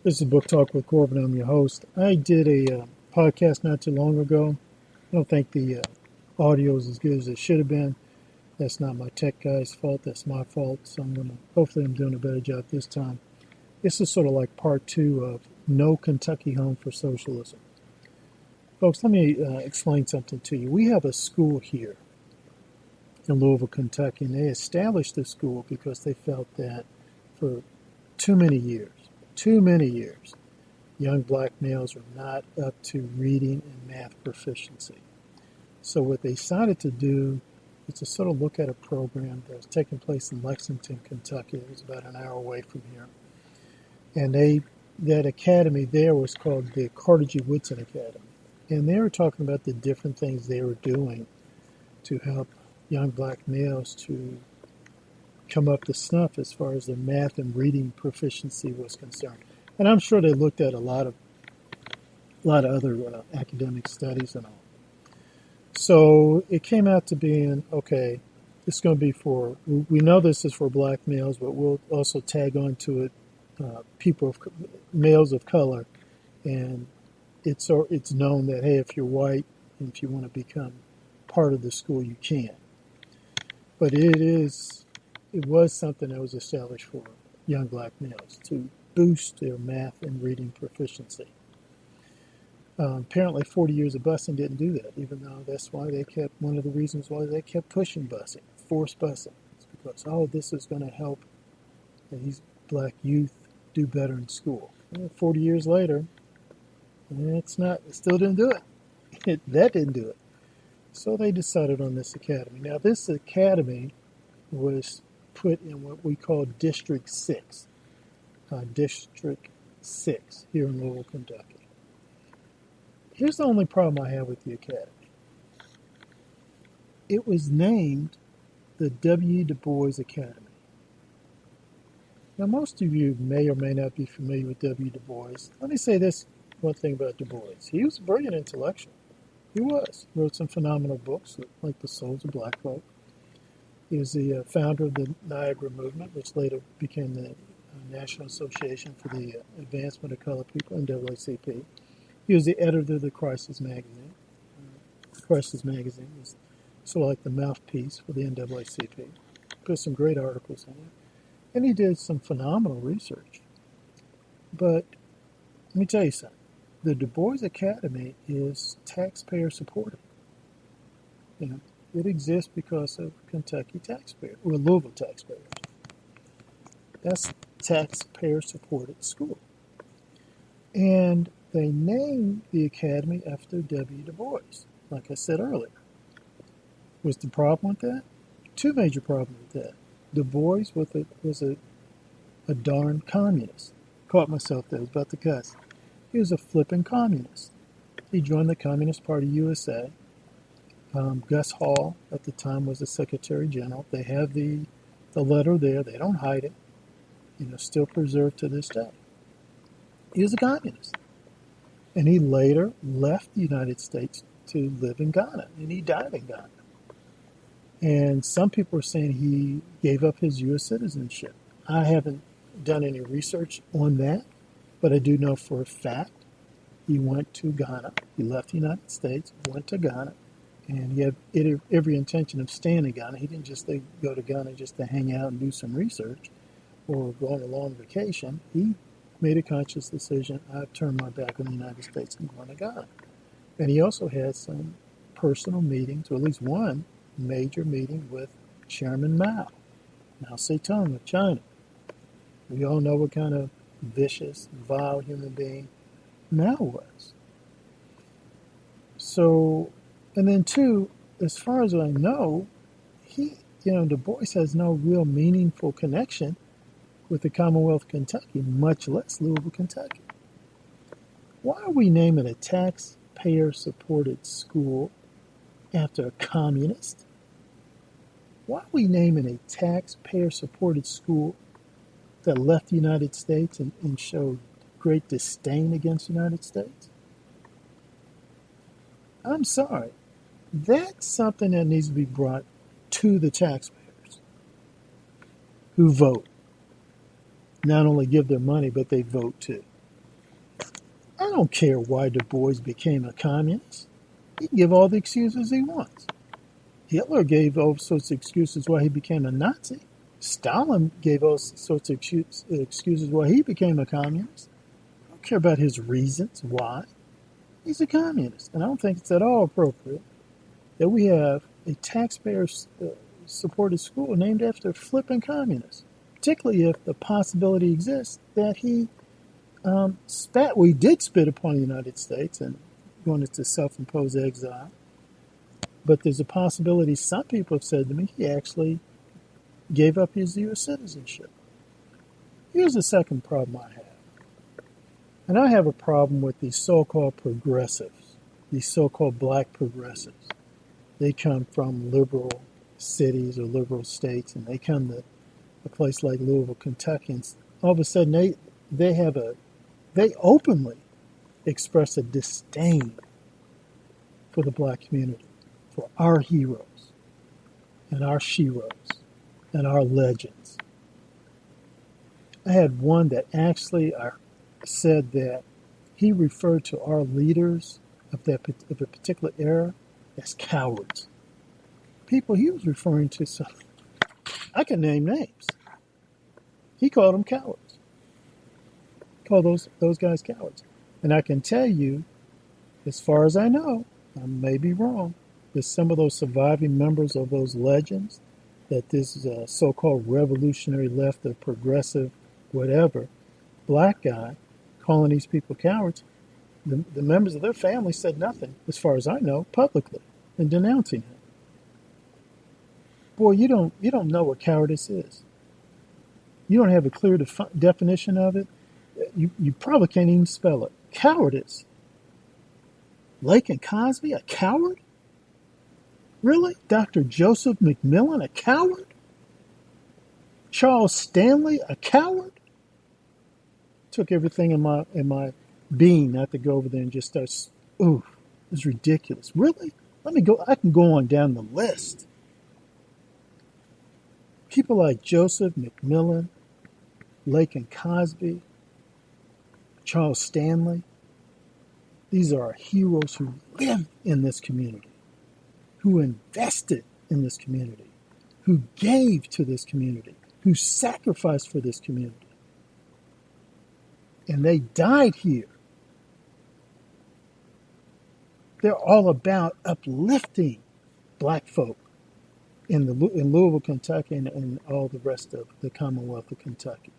This is Book Talk with Corbin. I'm your host. I did a podcast not too long ago. I don't think the audio is as good as it should have been. That's not my tech guy's fault. That's my fault. So hopefully I'm doing a better job this time. This is sort of like part two of No Kentucky Home for Socialism. Folks, let me explain something to you. We have a school here in Louisville, Kentucky, and they established this school because they felt that for too many years, young black males are not up to reading and math proficiency. So what they decided to do is to sort of look at a program that was taking place in Lexington, Kentucky. It was about an hour away from here. And that academy there was called the Carter G. Woodson Academy. And they were talking about the different things they were doing to help young black males to come up to snuff as far as their math and reading proficiency was concerned. And I'm sure they looked at a lot of other academic studies and all. So it came out to being, okay, this is going to be we know this is for black males, but we'll also tag on to it males of color. And it's known that, hey, if you're white and if you want to become part of the school, you can. But it was something that was established for young black males to boost their math and reading proficiency. Apparently 40 years of busing didn't do that, even though that's why one of the reasons why they kept pushing busing, forced busing. It's because, this is going to help these black youth do better in school. And 40 years later, it still didn't do it. That didn't do it. So they decided on this academy. Now, this academy was put in what we call District 6. District 6 here in Louisville, Kentucky. Here's the only problem I have with the academy. It was named the W. Du Bois Academy. Now, most of you may or may not be familiar with W. Du Bois. Let me say this one thing about Du Bois. He was a brilliant intellectual. He was. Wrote some phenomenal books like The Souls of Black Folk. He was the founder of the Niagara Movement, which later became the National Association for the Advancement of Colored People, NAACP. He was the editor of the Crisis magazine. Crisis magazine was sort of like the mouthpiece for the NAACP. Put some great articles in it. And he did some phenomenal research. But let me tell you something. The Du Bois Academy is taxpayer supported. It exists because of Kentucky taxpayers, or Louisville taxpayers. That's taxpayer supported school. And they named the academy after W. Du Bois, like I said earlier. Was the problem with that? Two major problems with that. Du Bois was a darn communist. Caught myself there, I was about to cuss. He was a flipping communist. He joined the Communist Party USA. Gus Hall, at the time, was the Secretary General. They have the letter there. They don't hide it. Still preserved to this day. He was a communist. And he later left the United States to live in Ghana. And he died in Ghana. And some people are saying he gave up his U.S. citizenship. I haven't done any research on that. But I do know for a fact he went to Ghana. He left the United States, went to Ghana. And he had every intention of staying in Ghana. He didn't just go to Ghana just to hang out and do some research or go on a long vacation. He made a conscious decision, I've turned my back on the United States and going to Ghana. And he also had some personal meetings, or at least one major meeting with Chairman Mao Zedong of China. We all know what kind of vicious, vile human being Mao was. So, and then two, as far as I know, Du Bois has no real meaningful connection with the Commonwealth of Kentucky, much less Louisville, Kentucky. Why are we naming a taxpayer-supported school after a communist? Why are we naming a taxpayer-supported school that left the United States and showed great disdain against the United States? I'm sorry. That's something that needs to be brought to the taxpayers who vote. Not only give their money, but they vote too. don't care why Du Bois became a communist. He can give all the excuses he wants. Hitler gave all sorts of excuses why he became a Nazi. Stalin gave all sorts of excuses why he became a communist. I don't care about his reasons why. He's a communist. And I don't think it's at all appropriate that we have a taxpayer-supported school named after a flipping communist, particularly if the possibility exists that he we did spit upon the United States and going into self-imposed exile. But there's a possibility, some people have said to me, he actually gave up his U.S. citizenship. Here's the second problem I have. And I have a problem with these so-called progressives, these so-called black progressives. They come from liberal cities or liberal states, and they come to a place like Louisville, Kentucky, and all of a sudden they openly express a disdain for the black community, for our heroes and our sheroes and our legends. I had one that actually said that he referred to our leaders of a particular era as cowards. People he was referring to, so I can name names. He called them cowards. Called those guys cowards. And I can tell you, as far as I know, I may be wrong, that some of those surviving members of those legends, that this so-called revolutionary left or progressive whatever, black guy, calling these people cowards, the members of their family said nothing, as far as I know, publicly in denouncing him. Boy, you don't know what cowardice is. You don't have a clear definition of it. You probably can't even spell it. Cowardice. Lake and Cosby, a coward? Really? Dr. Joseph McMillan, a coward? Charles Stanley, a coward? Took everything in my being not to go over there and just start. Ooh, it's ridiculous. Really? I can go on down the list. People like Joseph McMillan, Lake and Cosby, Charles Stanley. These are our heroes who live in this community, who invested in this community, who gave to this community, who sacrificed for this community. And they died here. They're all about uplifting black folk in Louisville, Kentucky, and all the rest of the Commonwealth of Kentucky.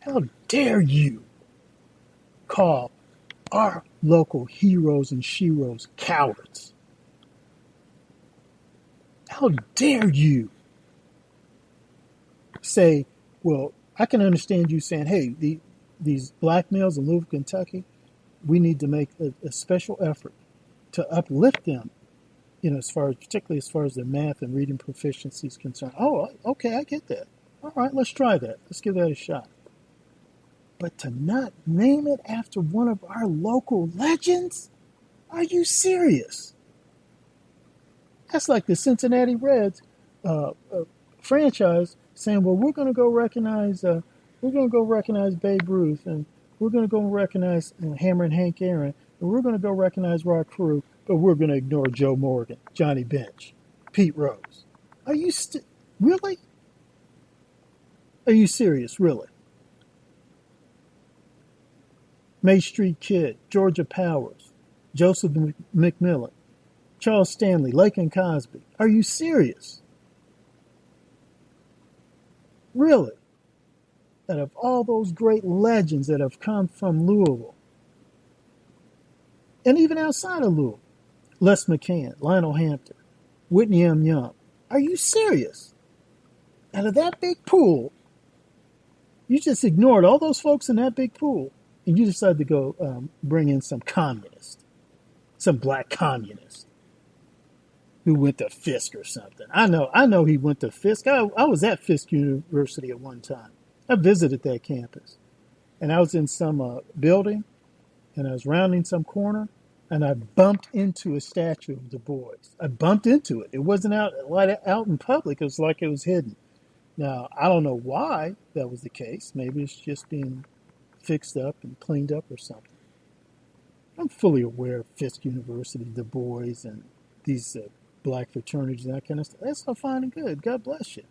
How dare you call our local heroes and sheroes cowards? How dare you say, well, I can understand you saying, hey, these black males in Louisville, Kentucky, we need to make a special effort to uplift them, particularly as far as their math and reading proficiency is concerned. Oh, okay, I get that. All right, let's try that. Let's give that a shot. But to not name it after one of our local legends? Are you serious? That's like the Cincinnati Reds franchise saying, well, we're going to go recognize Babe Ruth, and we're going to go recognize Hammer and Hank Aaron, and we're going to go recognize Rod Carew, but we're going to ignore Joe Morgan, Johnny Bench, Pete Rose. Are you really? Are you serious? Really? May Street Kid, Georgia Powers, Joseph McMillan, Charles Stanley, Lake and Cosby. Are you serious? Really? That of all those great legends that have come from Louisville, and even outside of Louisville, Les McCann, Lionel Hampton, Whitney M. Young. Are you serious? Out of that big pool, you just ignored all those folks in that big pool, and you decided to go bring in some communist, some black communist who went to Fisk or something. I know he went to Fisk. I was at Fisk University at one time. I visited that campus, and I was in some building, and I was rounding some corner, and I bumped into a statue of Du Bois. I bumped into it. It wasn't out in public. It was like it was hidden. Now, I don't know why that was the case. Maybe it's just being fixed up and cleaned up or something. I'm fully aware of Fisk University, Du Bois, and these black fraternities and that kind of stuff. That's all fine and good. God bless you.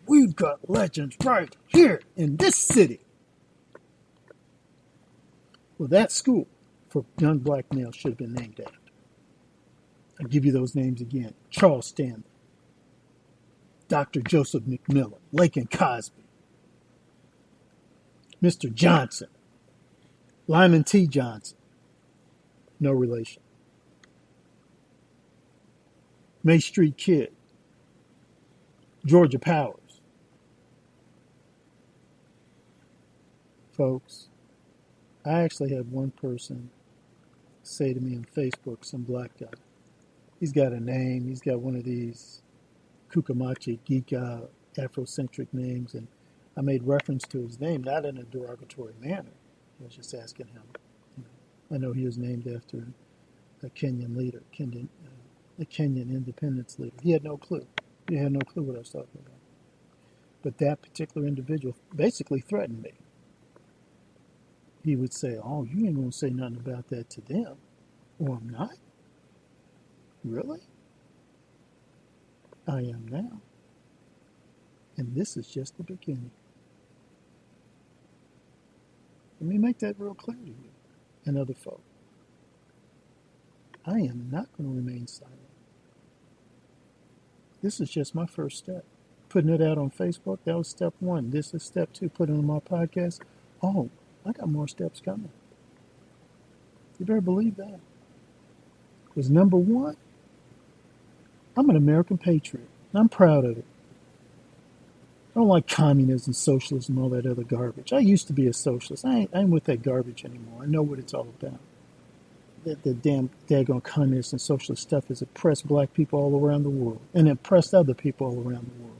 We've got legends right here in this city. Well, that school for young black males should have been named after. I'll give you those names again. Charles Stanley, Dr. Joseph McMillan, Lakin Cosby, Mr. Johnson, Lyman T. Johnson, no relation. May Street Kid, Georgia Powers. Folks, I actually had one person say to me on Facebook, some black guy, he's got a name, he's got one of these Kukamachi geek Afrocentric names, and I made reference to his name, not in a derogatory manner. I was just asking him. I know he was named after a Kenyan leader, a Kenyan independence leader. He had no clue. He had no clue what I was talking about. But that particular individual basically threatened me. He would say, "Oh, you ain't gonna say nothing about that to them." "Oh, I'm not? Really?" "I am now. And this is just the beginning." Let me make that real clear to you and other folk. I am not going to remain silent. This is just my first step. Putting it out on Facebook, that was step one. This is step two, putting it on my podcast. Oh, I got more steps coming. You better believe that. Because number one, I'm an American patriot. And I'm proud of it. I don't like communism, socialism, all that other garbage. I used to be a socialist. I ain't with that garbage anymore. I know what it's all about. The damn daggone communist and socialist stuff has oppressed black people all around the world and oppressed other people all around the world.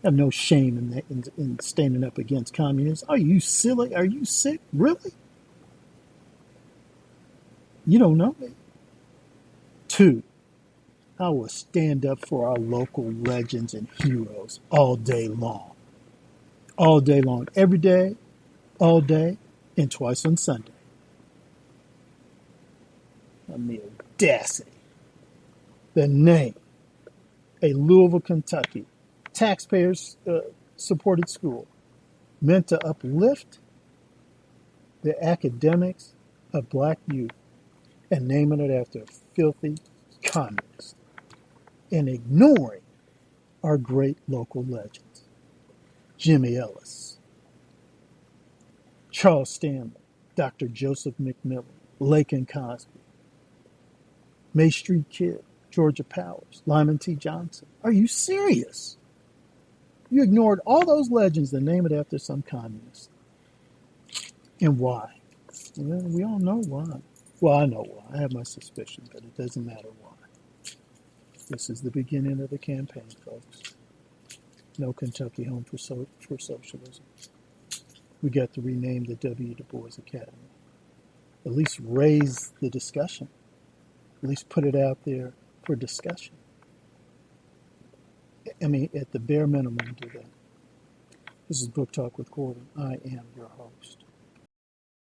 I have no shame in standing up against communists. Are you silly? Are you sick? Really? You don't know me. Two, I will stand up for our local legends and heroes all day long. All day long. Every day, all day, and twice on Sunday. And the audacity, the name, a Louisville, Kentucky, taxpayers supported school meant to uplift the academics of black youth and naming it after a filthy communist and ignoring our great local legends. Jimmy Ellis, Charles Stanley, Dr. Joseph McMillan, Lakin Cosby, May Street Kid, Georgia Powers, Lyman T. Johnson. Are you serious? You ignored all those legends and named it after some communist. And why? Well, we all know why. Well, I know why. I have my suspicions, but it doesn't matter why. This is the beginning of the campaign, folks. No Kentucky Home for Socialism. We got to rename the W. Du Bois Academy. At least raise the discussion. At least put it out there for discussion. I mean, at the bare minimum, do that. This is Book Talk with Gordon. I am your host.